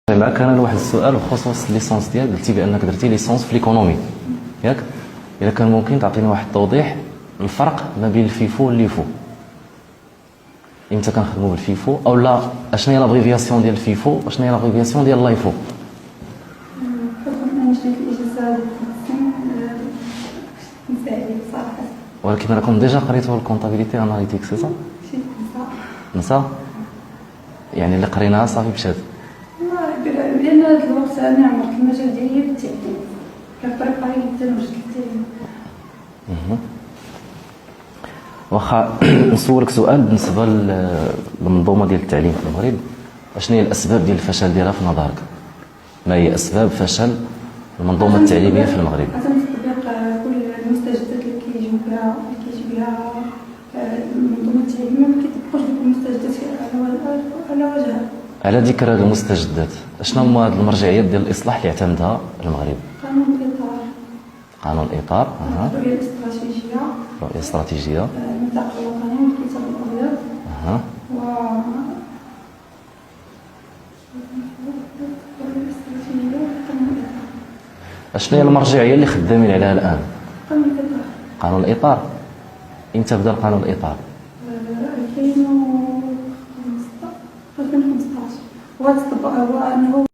معك انا واحد السؤال بخصوص الليسونس ديالك. قلتي بانك درتي ليسونس في ليكونومي ياك؟ الا كان ممكن تعطيني واحد التوضيح الفرق ما بين الفيفو والليفو، امتى كنخدموا بالفيفو او لا اشنو هي لابريفياسيون ديال الفيفو واشنو هي لابريفياسيون ديال اللايفو؟ ولكن راكم ديجا قريتوا الكونطابيليتي اناليتيك سي صح؟ نسا يعني اللي قريناها صافي مشات. لان هذا الوقت انا عمرت المجال ديالي بالتعليم كبريباري حتى المجال التعليم. واخا نسولك سؤال بالنسبه للمنظومه ديال التعليم في المغرب، اشنو هي الاسباب ديال الفشل ديالها في نظرك؟ ما هي اسباب فشل المنظومه التعليميه في المغرب؟ تطبيق كل المستجدات اللي كيجيو بها المنظومه التعليميه، ما كيطبقوش ديك المستجدات على وجهها. على ذكر المستجدات، اشنو هما هاد المرجعيات ديال الاصلاح اللي اعتمدها المغرب؟ قانون الاطار. قانون الاطار، الرؤيه الاستراتيجيه. الرؤيه الاستراتيجيه. الميثاق الوطني والكتاب الابيض. اشنو هي المرجعيه اللي خدامين عليها الان؟ قانون الاطار. قانون الاطار. امتى بدا قانون الاطار؟ 2015 هو تطبق، هو انه